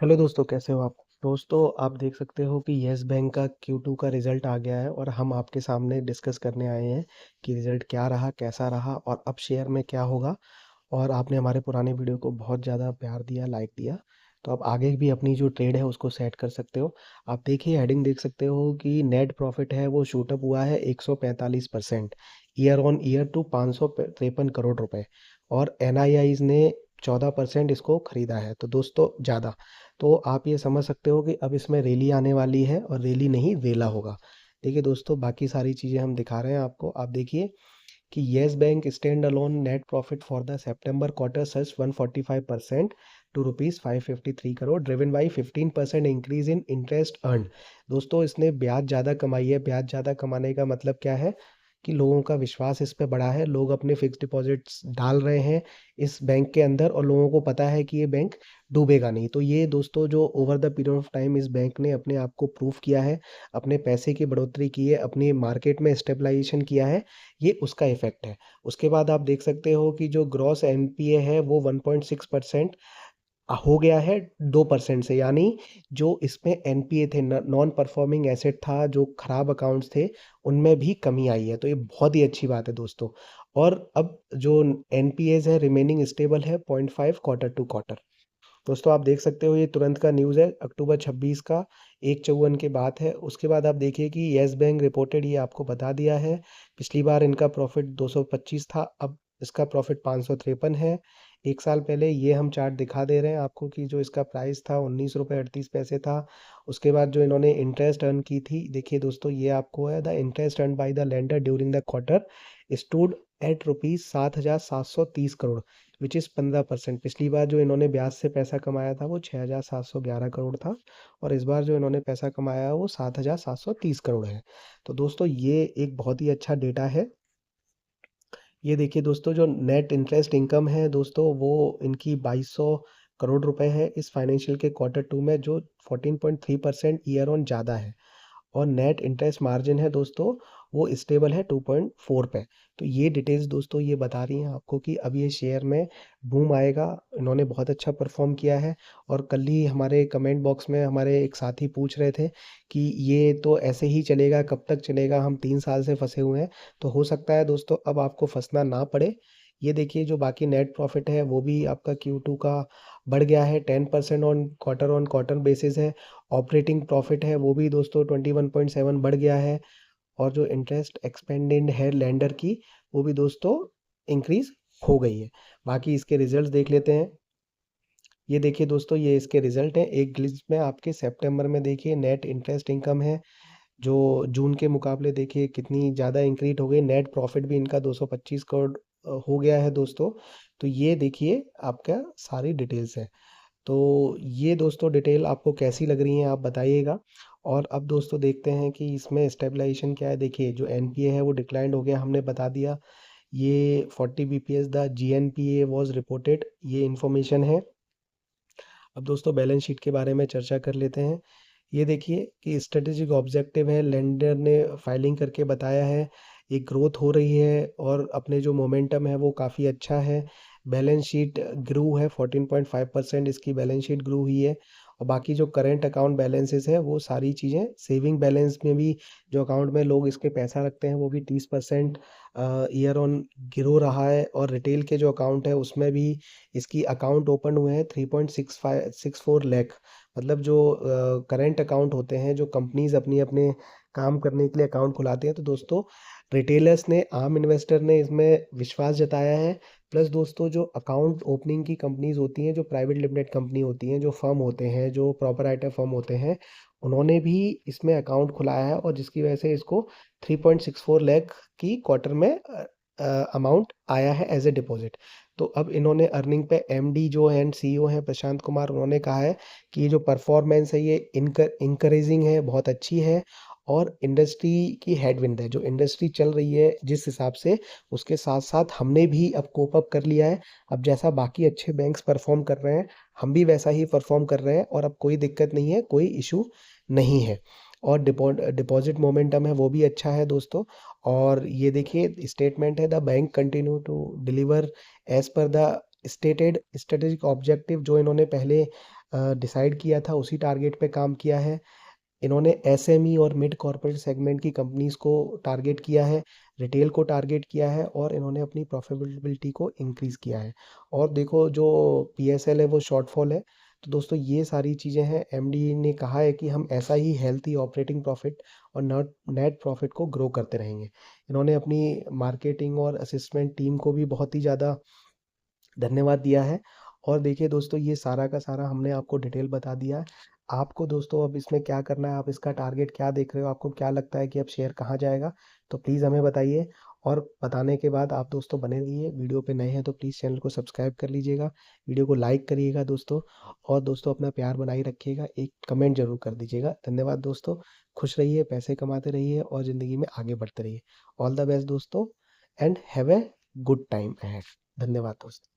Hello दोस्तों, कैसे हो आप? दोस्तों, आप देख सकते हो कि यस बैंक का Q2 का रिजल्ट आ गया है और हम आपके सामने डिस्कस करने आए हैं कि रिजल्ट क्या रहा, कैसा रहा और अब शेयर में क्या होगा। और आपने हमारे पुराने वीडियो को बहुत ज़्यादा प्यार दिया, लाइक दिया, तो आप आगे भी अपनी जो ट्रेड है उसको सेट कर सकते हो। आप देखिए, हेडिंग देख सकते हो कि नेट प्रॉफिट है वो शूट अप हुआ है 145% year on year to 553 crore रुपए। और NIIs ने 14% इसको खरीदा है, तो दोस्तों ज़्यादा। तो आप ये समझ सकते हो कि अब इसमें रैली आने वाली है और रैली नहीं वेला होगा। देखिए दोस्तों, बाकी सारी चीज़ें हम दिखा रहे हैं आपको। आप देखिए कि Yes Bank standalone net profit for the September quarter surge 145% to rupees 553 crore, driven by 15% increase in interest earn. दोस्तों, इसने ब्याज ज़्यादा कमाई है। ब्याज ज़्यादा कमाने का मतलब क्या है कि लोगों का विश्वास इस पे बढ़ा है। लोग अपने फिक्स डिपॉजिट्स डाल रहे हैं इस बैंक के अंदर और लोगों को पता है कि ये बैंक डूबेगा नहीं। तो ये दोस्तों, जो over the period of time इस बैंक ने अपने आप को प्रूव किया है, अपने पैसे की बढ़ोतरी की है, अपनी मार्केट में स्टेबलाइजेशन किया है, ये उसका इफेक्ट है। उसके बाद आप देख सकते हो कि जो ग्रॉस NPA है वो 1.6% हो गया है 2% से। यानी जो इसमें NPA थे, नॉन परफॉर्मिंग एसेट था, जो खराब अकाउंट्स थे, उनमें भी कमी आई है। तो ये बहुत ही अच्छी बात है दोस्तों। और अब जो NPAs है रिमेनिंग स्टेबल है 0.5 क्वार्टर टू क्वार्टर। दोस्तों, आप देख सकते हो ये तुरंत का न्यूज़ है, अक्टूबर 26 का 1:54 की बात है। उसके बाद आप देखिए कि येस बैंक रिपोर्टेड, ये आपको बता दिया है। पिछली बार इनका प्रॉफिट 225 था, अब इसका प्रॉफिट 553 है। एक साल पहले ये हम चार्ट दिखा दे रहे हैं आपको कि जो इसका प्राइस था 19 रुपये 38 पैसे था। उसके बाद जो इन्होंने इंटरेस्ट अर्न की थी, देखिए दोस्तों, ये आपको है the interest earn by the lender during the quarter stood at rupees 7,730 crore, which is 15%। पिछली बार जो इन्होंने ब्याज से पैसा कमाया था वो 6,711 करोड़ था, और इस बार जो इन्होंने पैसा कमाया है वो 7,730 करोड़ है। तो दोस्तों, ये एक बहुत ही अच्छा डेटा है। ये देखिए दोस्तों, जो नेट इंटरेस्ट इनकम है दोस्तों, वो इनकी 2200 करोड़ रुपए है इस फाइनेंशियल के क्वार्टर 2 में, जो 14.3% ईयर ऑन ज़्यादा है। और नेट इंटरेस्ट मार्जिन है दोस्तों, वो स्टेबल है 2.4 पे। तो ये डिटेल्स दोस्तों ये बता रही हैं आपको कि अब ये शेयर में बूम आएगा। इन्होंने बहुत अच्छा परफॉर्म किया है। और कल ही हमारे कमेंट बॉक्स में हमारे एक साथी पूछ रहे थे कि ये तो ऐसे ही चलेगा, कब तक चलेगा, हम 3 साल से फंसे हुए हैं। तो हो सकता है दोस्तों अब आपको फंसना ना पड़े। ये देखिए, जो बाकी नेट प्रॉफिट है वो भी आपका Q2 का बढ़ गया है, 10% ऑन क्वार्टर बेसिस है। ऑपरेटिंग प्रॉफिट है वो भी दोस्तों 21.7 बढ़ गया है। और जो इंटरेस्ट एक्सपेंडेड है लेंडर की, वो भी दोस्तों इंक्रीज हो गई है। बाकी इसके रिजल्ट्स देख लेते हैं। ये देखिए दोस्तों, ये इसके रिजल्ट हैं। एक ग्लिच में आपके सितंबर में देखिए नेट इंटरेस्ट इनकम है जो जून के मुकाबले देखिए कितनी ज़्यादा इंक्रीज हो गई। नेट प्रॉफिट भी इनका 225 करोड़ हो गया है दोस्तों। तो ये देखिए आपका सारी डिटेल्स है। तो ये दोस्तों डिटेल आपको कैसी लग रही हैं, आप बताइएगा। और अब दोस्तों देखते हैं कि इसमें स्टेबलाइजेशन क्या है। देखिए, जो NPA है वो डिक्लाइंड हो गया, हमने बता दिया। ये 40 BPS the GNPA was reported, ये इन्फॉर्मेशन है। अब दोस्तों बैलेंस शीट के बारे में चर्चा कर लेते हैं। ये देखिए कि स्ट्रेटेजिक ऑब्जेक्टिव है, लेंडर ने फाइलिंग करके बताया है। ये ग्रोथ हो रही है और अपने जो मोमेंटम है वो काफ़ी अच्छा है। बैलेंस शीट ग्रू है, 14.5% इसकी बैलेंस शीट ग्रू हुई है। और बाकी जो करंट अकाउंट बैलेंसेस है वो सारी चीज़ें, सेविंग बैलेंस में भी जो अकाउंट में लोग इसके पैसा रखते हैं वो भी 30% ईयर ऑन ग्रो रहा है। और रिटेल के जो अकाउंट है उसमें भी इसकी अकाउंट ओपन हुए हैं 3.6564 लाख। मतलब जो करंट अकाउंट होते हैं, जो कंपनीज अपनी अपने काम करने के लिए अकाउंट खुलाते हैं, तो दोस्तों रिटेलर्स ने, आम इन्वेस्टर ने इसमें विश्वास जताया है। प्लस दोस्तों, जो अकाउंट ओपनिंग की कंपनीज होती हैं, जो प्राइवेट लिमिटेड कंपनी होती हैं, जो फर्म होते हैं, जो प्रोपराइटर फर्म होते हैं, उन्होंने भी इसमें अकाउंट खुलाया है, और जिसकी वजह से इसको 3.64 लाख की क्वार्टर में अमाउंट आया है एज ए डिपॉजिट। तो अब इन्होंने अर्निंग पे MD जो है एंड CEO हैं प्रशांत कुमार, उन्होंने कहा है कि ये जो परफॉर्मेंस है ये इंकरेजिंग है, बहुत अच्छी है। और इंडस्ट्री की हेडविंड है, जो इंडस्ट्री चल रही है जिस हिसाब से, उसके साथ साथ हमने भी अब कोप अप कर लिया है। अब जैसा बाकी अच्छे बैंक्स परफॉर्म कर रहे हैं, हम भी वैसा ही परफॉर्म कर रहे हैं, और अब कोई दिक्कत नहीं है, कोई इशू नहीं है। और डिपॉजिट मोमेंटम है वो भी अच्छा है दोस्तों। और ये देखिए स्टेटमेंट है, the bank continue to deliver as per the stated strategic objective जो इन्होंने पहले डिसाइड किया था उसी टारगेट पे काम किया है। इन्होंने एसएमई और मिड कॉर्पोरेट सेगमेंट की कंपनीज को टारगेट किया है, रिटेल को टारगेट किया है और इन्होंने अपनी प्रॉफिटेबिलिटी को इंक्रीज किया है। और देखो जो पीएसएल है वो शॉर्टफॉल है। तो दोस्तों ये सारी चीज़ें हैं, एमडी ने कहा है कि हम ऐसा ही हेल्थी ऑपरेटिंग प्रॉफिट और नेट नेट प्रॉफिट को ग्रो करते रहेंगे। इन्होंने अपनी मार्केटिंग और असिस्टेंट टीम को भी बहुत ही ज़्यादा धन्यवाद दिया है। और देखिए दोस्तों ये सारा का सारा हमने आपको डिटेल बता दिया है। आपको दोस्तों अब इसमें क्या करना है, आप इसका टारगेट क्या देख रहे हो, आपको क्या लगता है कि अब शेयर कहाँ जाएगा, तो प्लीज़ हमें बताइए। और बताने के बाद आप दोस्तों बने रहिए, वीडियो पे नए हैं तो प्लीज़ चैनल को सब्सक्राइब कर लीजिएगा, वीडियो को लाइक करिएगा दोस्तों। और दोस्तों अपना प्यार बनाए रखिएगा, एक कमेंट जरूर कर दीजिएगा। धन्यवाद दोस्तों। खुश रहिए, पैसे कमाते रहिए और ज़िंदगी में आगे बढ़ते रहिए। ऑल द बेस्ट दोस्तों and have a good time ahead. धन्यवाद दोस्तों।